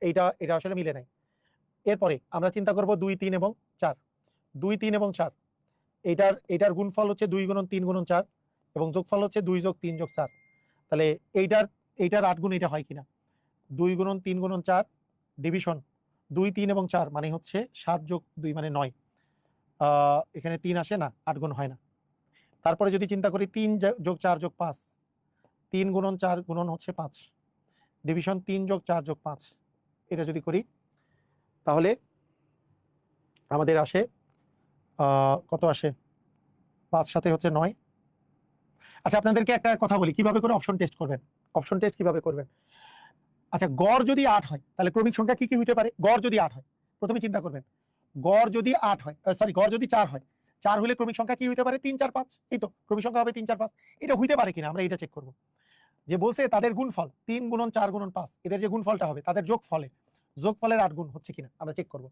[SPEAKER 1] এটা আসলে মিলে নাই। এরপরে আমরা চিন্তা করব 2 3 এবং 4, 2 3 এবং 4, এইটার গুণফল হচ্ছে 2 গুণন 3 গুণন 4 এবং যোগফল হচ্ছে 2 যোগ 3 যোগ 4, তাহলে এইটার 8 গুণ এটা হয় কিনা? 2 গুণন 3 গুণন 4 ডিভিশন 2 3 এবং 4 মানে হচ্ছে 7 যোগ 2 মানে 9, এখানে 3 আসে না, 8 গুণ হয় না। তারপরে যদি চিন্তা করি 3 যোগ 4 যোগ 5, 3 গুণন 4 গুণন হচ্ছে 5 ডিভিশন 3 যোগ 4 যোগ 5, এটা যদি করি তাহলে আমাদের আসে কত আসে? 5 সাথে হচ্ছে 9। আচ্ছা, আপনাদেরকে একটা কথা বলি কিভাবে করে অপশন টেস্ট করবেন। অপশন টেস্ট কিভাবে করবেন? আচ্ছা, গড় যদি 8 হয় তাহলে ক্রমিক সংখ্যা কি কি হতে পারে? গড় যদি 8 হয়, প্রথমে চিন্তা করবেন, গড় যদি 8 হয়, সরি গড় যদি 4 হয়, 4 হলে ক্রমিক সংখ্যা কি হতে পারে? 3 4 5, এই তো ক্রমিক সংখ্যা হবে 3 4 5। এটা হইতে পারে কিনা আমরা এটা চেক করব। যে বলছে তাদের গুণফল 3 গুণন 4 গুণন 5, এদের যে গুণফলটা হবে তাদের যোগফলের 8 গুণ হচ্ছে কিনা আমরা চেক করব।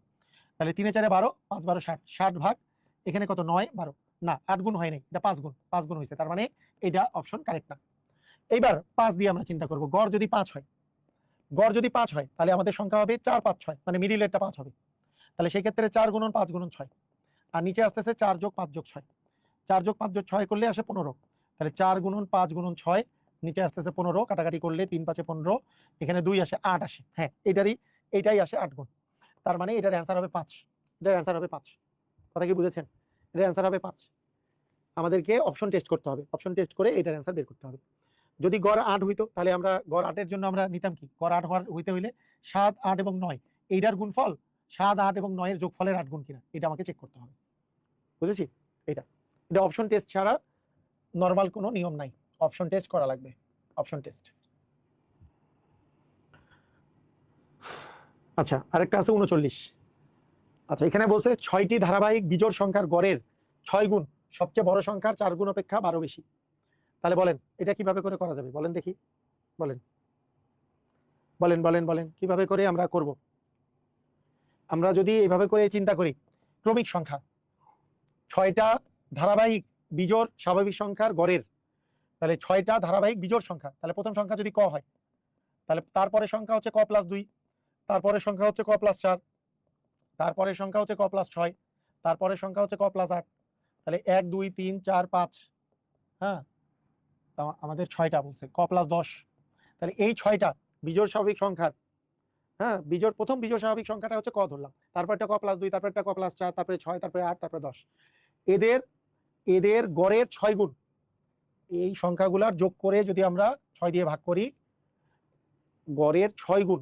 [SPEAKER 1] তাহলে 3 4 12, 5 12 60, 60 ভাগ এখানে কত 9 12, না 8 গুণ হয় নাই, এটা 5 গুণ হয়েছে, তার মানে এটা অপশন কারেক্ট না। এইবার 5 দিয়ে আমরা চিন্তা করব, গড় যদি 5 হয়, গড় যদি 5 হয় তাহলে আমাদের সংখ্যা হবে 4 5 6, মানে মিডিলেরটা 5 হবে। তাহলে সেই ক্ষেত্রে 4 গুণন 5 গুণন 6, আর নিচে আসতেছে 4 যোগ 5 যোগ 6, 4 যোগ 5 যোগ 6 করলে আসে 15। তাহলে 4 গুণন 5 গুণন 6, নিচে আসতেছে 15, কাটাকাটি করলে 3 5 15, এখানে 2 আসে 8 আসে। হ্যাঁ, এইটাই আসে 8 গুণ। তার মানে এটার অ্যান্সার হবে 5। এটার অ্যান্সার হবে 5। কথা কি বুঝেছেন? এটার অ্যান্সার হবে 5। আমাদেরকে অপশন টেস্ট করতে হবে, অপশন টেস্ট করে এটার অ্যান্সার বের করতে হবে। যদি গড় 8 হইতো তাহলে আমরা গড় 8 এর জন্য আমরা নিতাম কি, গড় 8 হইতে হইলে 7 8 এবং 9 এইটার গুণফল 7 8 এবং 9 এর যোগফলের 8 গুণ কিনা এটা আমাকে চেক করতে হবে। বুঝেছি? এটা এটা অপশন টেস্ট ছাড়া নরমাল কোনো নিয়ম নাই, অপশন টেস্ট করা লাগবে, অপশন টেস্ট। আচ্ছা, আরেকটা আছে 39। আচ্ছা, এখানে বলছে 6টি ধারাবাহিক বিজোড় সংখ্যার গড়ের 6 গুণ সবচেয়ে বড় সংখ্যার 4 গুণ অপেক্ষা 12 বেশি। তাহলে বলেন এটা কিভাবে করে করা যাবে? বলেন দেখি, বলেন বলেন বলেন বলেন কিভাবে করে আমরা করব? আমরা যদি এইভাবে করে চিন্তা করি, ক্রমিক সংখ্যা 6টা ধারাবাহিক বিজোড় স্বাভাবিক সংখ্যার গড়ের, তাহলে 6টা ধারাবাহিক বিজোড় সংখ্যা, তাহলে প্রথম সংখ্যা যদি ক হয় তাহলে তারপরে সংখ্যা হচ্ছে ক প্লাস 2, তারপরে সংখ্যা হচ্ছে ক প্লাস 4, তারপরে সংখ্যা হচ্ছে ক প্লাস 6, তারপরে সংখ্যা হচ্ছে ক প্লাস 8। তাহলে 1 2 3 4 5, হ্যাঁ আমাদের 6টা বলছে, ক প্লাস 10। তাহলে এই 6টা বিজোড় স্বাভাবিক সংখ্যার, হ্যাঁ বিজোড় প্রথম বিজোড় স্বাভাবিক সংখ্যাটা হচ্ছে ক ধরলাম, তারপর একটা ক প্লাস 2, তারপর একটা ক প্লাস 4, তারপরে 6, তারপরে 8, তারপরে 10। এদের এদের গড়ের 6 গুণ, এই সংখ্যাগুলার যোগ করে যদি আমরা 6 দিয়ে ভাগ করি, গড়ের 6 গুণ,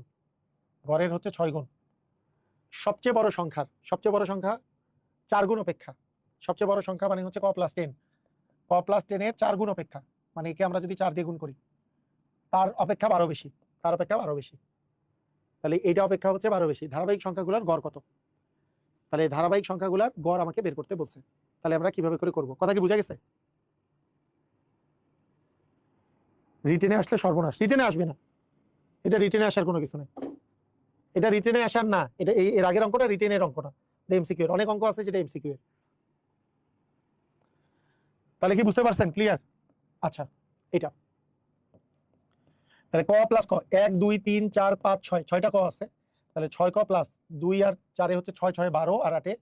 [SPEAKER 1] গড়ের হচ্ছে 6 গুণ সবচেয়ে বড় সংখ্যা 4 গুণ অপেক্ষা। সবচেয়ে বড় সংখ্যা মানে হচ্ছে ক প্লাস 10, ক প্লাস 10 এর 4 গুণ অপেক্ষা, মানে একে আমরা যদি 4 দিয়ে গুণ করি তার অপেক্ষা 12 বেশি, তার অপেক্ষা 12 বেশি। তাহলে এইটা অপেক্ষা হচ্ছে 12 বেশি। ধারাবাহিক সংখ্যাগুলোর গড় কত? তাহলে ধারাবাহিক সংখ্যাগুলোর গড় আমাকে বের করতে বলছে। তাহলে আমরা কিভাবে করে করব? কথা কি বোঝা গেছে? রিটেনে আসলে সর্বনাশ, রিটেনে আসবে না, এটা রিটেনে আসার কোনো কিছু নেই, এটা রিটেনে আসার না, এটা এর আগের অঙ্কটা রিটেনের অঙ্ক না, এটা এমসিকিউ এর। অনেক অঙ্ক আছে যেটা এমসিকিউ এর। তাহলে কি বুঝতে পারছেন? ক্লিয়ার? আচ্ছা, এটা তাহলে ক প্লাস ক 1 2 3 4 5 6, 6টা ক আছে, তাহলে 6 ক প্লাস 2 আর 4 এ হচ্ছে 6 6 12 আর 8 এ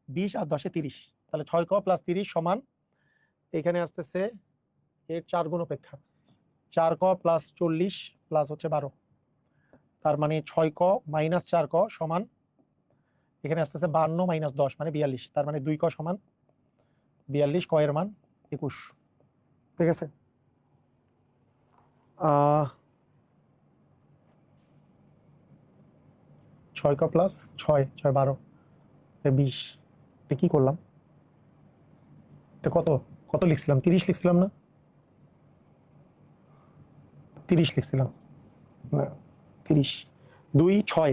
[SPEAKER 1] 20 আর 10 এ 30। তাহলে 6 ক প্লাস 30 সমান এখানে আসতেছে এর 4 গুণ অপেক্ষা 4 ক প্লাস 40 প্লাস হচ্ছে 12, তার মানে 6 ক মাইনাস 4 ক সমান এখানে আসতেছে 52 মাইনাস 10 মানে 42, তার মানে 2 ক সমান 42, ক এর মান 21। ঠিক আছে? 6 ক প্লাস 6 6 12 20, এটা কি করলাম? এটা কত কত লিখছিলাম? 30 লিখছিলাম না? 30 লিখছিলাম না, 30 2 6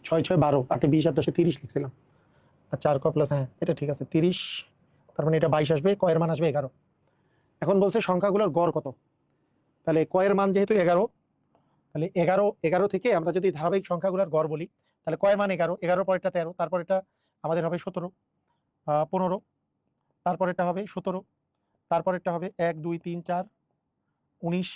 [SPEAKER 1] 6 6 12 8 20 আর 10 30 লিখছিলাম। আর 4 ক প্লাস, হ্যাঁ এটা ঠিক আছে 30, তার মানে এটা 22 আসবে, ক এর মান আসবে 11। এখন বলছে সংখ্যাগুলোর গড় কত? তাহলে ক এর মান যেহেতু 11, তাহলে 11 থেকে আমরা যদি ধারাবাহিক সংখ্যাগুলোর গড় বলি, তাহলে ক এর মান 11, 11 পরেরটা 13, তারপরেরটা আমাদের হবে 17 15, তারপরেরটা হবে 17, তারপরেরটা হবে 1 2 3 4 19,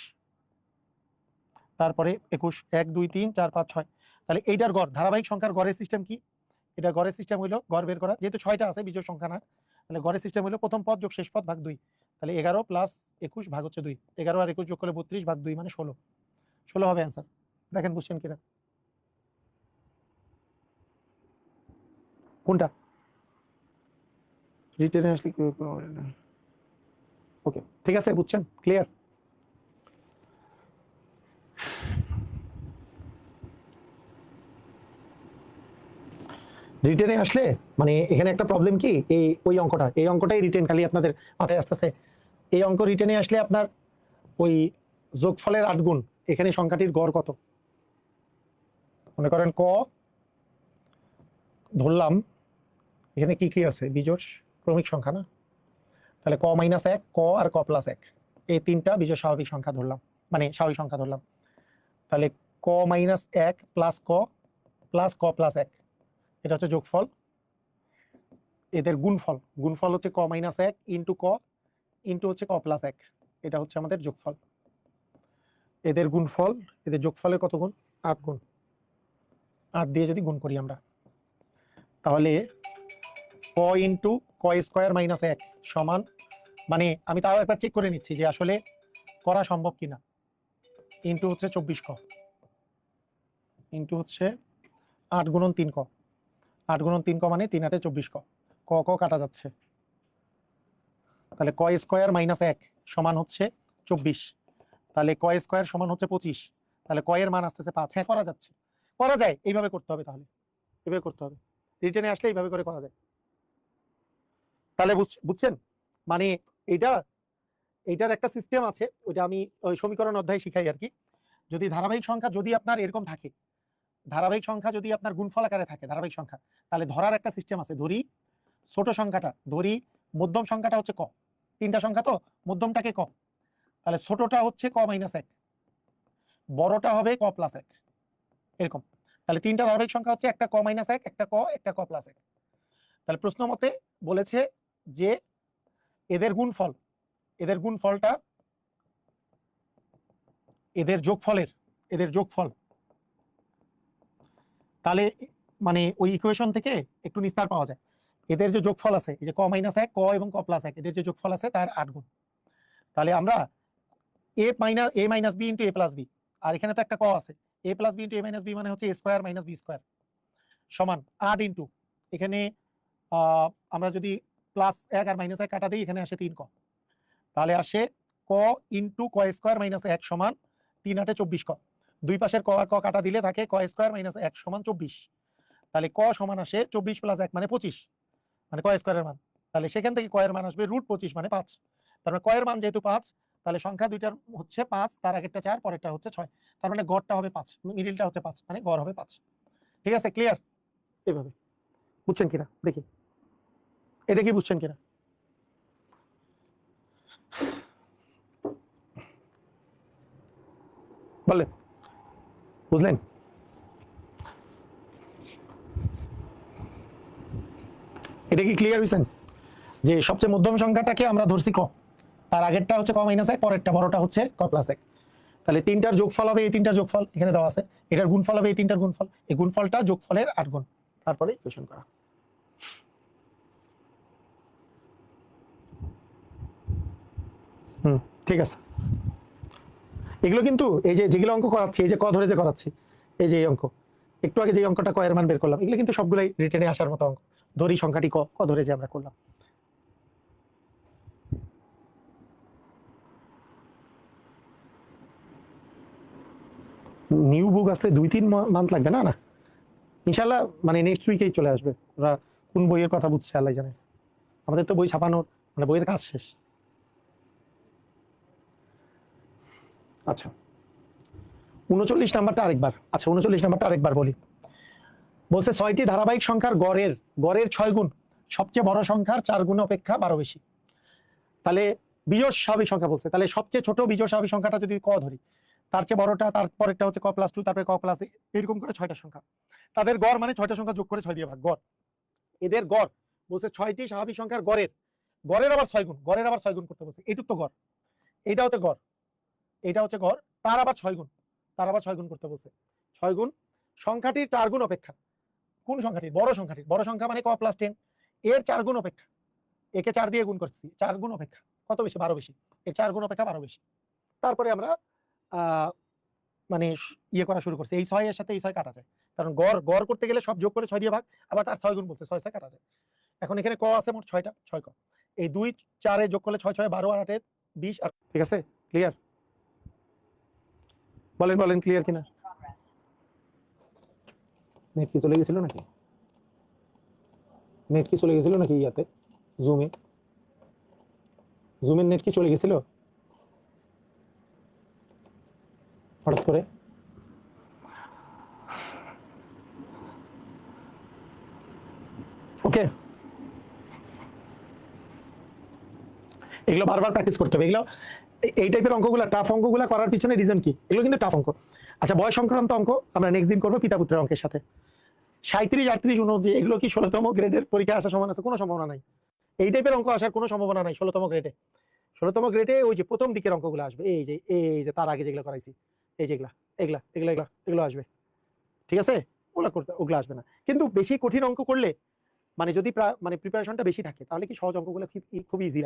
[SPEAKER 1] তারপরে 21, 1 2 3 4 5 6। তাহলে এইটার গড়, ধারাবাহিক সংখ্যার গড়ের সিস্টেম কি? এটা গড়ের সিস্টেম হইলো, গড় বের করা, যেহেতু 6টা আছে বিজোড় সংখ্যা না, তাহলে গড়ের সিস্টেম হইলো প্রথম পদ যোগ শেষ পদ ভাগ 2। তাহলে 11 প্লাস 21 ভাগ হচ্ছে 2, 11 আর 21 যোগ করলে 32 ভাগ 2 মানে 16, 16 হবে অ্যান্সার। দেখেন বুঝছেন কিনা? কোনটা রিটেনে আসলে কি? ওকে, ঠিক আছে, বুঝছেন? ক্লিয়ার? রিটেনে আসলে মানে এখানে একটা প্রবলেম কি, এই অঙ্কটাই রিটেন খালি আপনাদের মাথায় আসতেছে। এই অঙ্ক রিটেনে আসলে আপনার ওই যোগফলের 8 গুণ, এখানে সংখ্যাটির গড় কত? মনে করেন ক ধরলাম, এখানে কি কি আছে? বিজোড় ক্রমিক সংখ্যা না, তাহলে ক মাইনাস 1, ক আর ক প্লাস 1, এই তিনটা বিজোড় স্বাভাবিক সংখ্যা ধরলাম, মানে স্বাভাবিক সংখ্যা ধরলাম। তাহলে ক মাইনাস 1 প্লাস ক প্লাস 1, এটা হচ্ছে যোগফল। এদের গুণফল হচ্ছে ক মাইনাস 1 ইন্টু ক ইন্টু হচ্ছে ক প্লাস 1, এটা হচ্ছে আমাদের যোগফল। এদের গুণফল, এদের যোগফলের কত গুণ? 8 গুণ। 8 দিয়ে যদি গুণ করি আমরা, তাহলে ক ইন্টু ক স্কোয়ার মাইনাস 1 সমান, মানে আমি তাও একবার চেক করে নিচ্ছি যে আসলে করা সম্ভব কিনা, ইন্টু হচ্ছে 24 ক ইন্টু হচ্ছে 8 গুণন 3 ক, 8 গুণন 3 ক মানে 3 8 24 ক, ক ক কাটা যাচ্ছে, তাহলে ক স্কোয়ার মাইনাস 1 সমান হচ্ছে 24, তাহলে ক স্কোয়ার সমান হচ্ছে 25, তাহলে ক এর মান আসতেছে 5। হ্যাঁ করা যাচ্ছে, করা যায়, এইভাবে করতে হবে, তাহলে এইভাবে করতে হবে, রিটেনে আসলে এইভাবে করে করা যায়। তাহলে বুঝছেন, মানে এইটা, এইটার একটা সিস্টেম আছে, ওইটা আমি ওই সমীকরণ অধ্যায়ে শিখাই আর কি। যদি ধারাবাহিক সংখ্যা যদি আপনার এরকম থাকে, ধারাবাহিক সংখ্যা যদি আপনার গুণফল আকারে থাকে ধারাবাহিক সংখ্যা, তাহলে ধরার একটা সিস্টেম আছে। ধরি ছোট সংখ্যাটা, ধরি মধ্যম সংখ্যাটা হচ্ছে ক, 3টা সংখ্যা তো, মধ্যমটাকে ক, তাহলে ছোটটা হচ্ছে ক মাইনাস 1, বড়টা হবে ক প্লাস 1, এরকম। তাহলে 3টা ধারাবাহিক সংখ্যা হচ্ছে একটা ক মাইনাস 1, একটা ক, একটা ক প্লাস 1। তাহলে প্রশ্ন মতে বলেছে যে এদের গুণফল, এদের গুণফলটা, এদের যোগফল, তাহলে মানে ওই ইকুয়েশন থেকে একটু নিস্তার পাওয়া যায়। এদের যে যোগফল আছে, এই যে ক মাইনাস 1, ক এবং ক প্লাস 1, এদের যে যোগফল আছে তার 8 গুণ। তাহলে আমরা এ মাইনাস বি ইন্টু এ প্লাস বি, আর এখানে তো একটা ক আছে, এ প্লাস বি ইন্টু এ মাইনাস বি মানে হচ্ছে এ স্কোয়ার মাইনাস বি স্কোয়ার সমান 8 ইন্টু, এখানে আমরা যদি প্লাস 1 আর মাইনাস 1 কাটা দিই, এখানে আসে 3 ক, তাহলে আসে ক ইন্টু ক স্কোয়ার মাইনাস 1 সমান 3 8 24 ক, দুই পাশের ক আর ক কাটা দিলে থাকে ক স্কোয়ার মাইনাস 1 সমান 24, তাহলে ক সমান আসে 24 প্লাস 1 মানে 25, মানে ক স্কোয়ারের মান। তাহলে সেখান থেকে ক এর মান আসবে √25 মানে 5, তার মানে ক এর মান যেহেতু 5, তাহলে সংখ্যা দুইটার হচ্ছে 5, তার আগেরটা 4, পরেরটা হচ্ছে 6, তার মানে গড়টা হবে 5, মিডিলটা হচ্ছে 5, মানে গড় হবে 5। ঠিক আছে, ক্লিয়ার? এভাবে বুঝছেন কিনা দেখি, এটা কি বুঝছেন কিনা বলেন, বুঝলেন? এটা কি ক্লিয়ার হয়েছেন যে সবচেয়ে মধ্যম সংখ্যাটাকে আমরা ধরছি ক, তার আগেরটা হচ্ছে ক মাইনাস 1, পরেরটা বড়টা হচ্ছে ক প্লাস 1, তাহলে 3টার যোগফল হবে এই 3টার যোগফল, এখানে দেওয়া আছে, এটার গুণফল হবে এই 3টার গুণফল, এই গুণফলটা যোগফলের 8 গুণ, তারপরে ইকুয়েশন করা। ঠিক আছে, এগুলো কিন্তু এই যে যেগুলো অঙ্ক করাচ্ছি, এই যে ক ধরে যে করাচ্ছি, এই যে এই অঙ্ক, একটু আগে যে অঙ্কটা ক এর মান বের করলাম, এগুলো কিন্তু সবগুলাই রিটেনে আসার মতো অঙ্ক। ধরি সংখ্যাটি ক, ক ধরে যে আমরা করলাম। নিউ বুক আসলে 2-3 মান্থ লাগবে না, না ইনশাল্লাহ, মানে নেক্সট উইকেই চলে আসবে। ওরা কোন বইয়ের কথা বুঝছে আল্লাহ জানে, আমাদের তো বই ছাপানোর মানে বইয়ের কাজ শেষ। আচ্ছা 39 নাম্বারটা আরেকবার, আচ্ছা 39 নাম্বারটা আরেকবার বলি। বলছে 6টি ধারাবাহিক সংখ্যার গড়ের, গড়ের 6 গুণ সবচেয়ে বড় সংখ্যার 4 গুণ অপেক্ষা 12 বেশি। তাহলে বিজোড় স্বাভাবিক সংখ্যা বলছে, তাহলে সবচেয়ে ছোট বিজোড় স্বাভাবিক সংখ্যাটা যদি ক ধরি, তার চেয়ে বড়টা, তারপরেরটা হচ্ছে ক প্লাস 2, তারপরে ক প্লাস, এরকম করে 6টা সংখ্যা, তাদের গড় মানে 6টা সংখ্যা যোগ করে 6 দিয়ে ভাগ, গড়। এদের গড় বলছে 6টি স্বাভাবিক সংখ্যার গড়ের, গড়ের আবার 6 গুণ, গড়ের আবার 6 গুণ করতে বলছে, এইটুক তো গড়, এইটা হচ্ছে গড়, এইটা হচ্ছে গড়, তার আবার 6 গুণ, তার আবার 6 গুণ করতে বলছে। 6 গুণ সংখ্যাটির 4 গুণ অপেক্ষা, কোন সংখ্যাটির? বড় সংখ্যাটির, বড় সংখ্যা মানে ক প্লাস 10, এর 4 গুণ অপেক্ষা, একে 4 দিয়ে গুণ করছি, 4 গুণ অপেক্ষা কত বেশি? 12 বেশি, এর 4 গুণ অপেক্ষা 12 বেশি। তারপরে আমরা মানে ইয়ে করা শুরু করছি, এই 6 এর সাথে এই 6 কাটা যায়, কারণ গড়, গড় করতে গেলে সব যোগ করে 6 দিয়ে ভাগ, আবার তার 6 গুণ বলছে, 6 6 কাটা যায়। এখন এখানে ক আছে মোট 6টা, 6 ক, এই 2 4 এ যোগ করলে 6 6 12 আর 8 20, আর ঠিক আছে, ক্লিয়ার? বলেন বলেন ক্লিয়ার কিনা? নেট কি চলে গেছিল নাকি? নেট কি চলে গেছিল নাকি? ইয়াতে জুমে, জুমের নেট কি চলে গেছিল হঠাৎ করে? ওকে, এগুলো বারবার প্র্যাকটিস করতে হবে। এগুলো এই টাইপের অঙ্কগুলো, টাফ অঙ্কগুলো করার পিছনে রিজন কি? এগুলো কিন্তু টাফ অঙ্ক। আচ্ছা বয় সংক্রান্ত অঙ্ক আমরা নেক্সট দিন করবো, পিতা পুত্রের অঙ্কের সাথে। 37 38 29 এগুলো কি 16তম গ্রেডের পরীক্ষায় আসার সমান আছে? কোনো সম্ভাবনা নাই। এই টাইপের অঙ্ক আসার কোনো সম্ভাবনা নাই 16তম গ্রেডে। 16তম গ্রেডে ওই যে প্রথম দিকের অঙ্কগুলো আসবে, এই যে তার আগে যেগুলো করাইছি, এই যেগুলা, এগুলা এগুলা এগুলা এগুলো আসবে, ঠিক আছে? ওগুলো আসবে না। কিন্তু বেশি কঠিন অঙ্ক করলে মানে যদি মানে প্রিপারেশনটা বেশি থাকে তাহলে কি সহজ অঙ্কগুলো খুব ইজি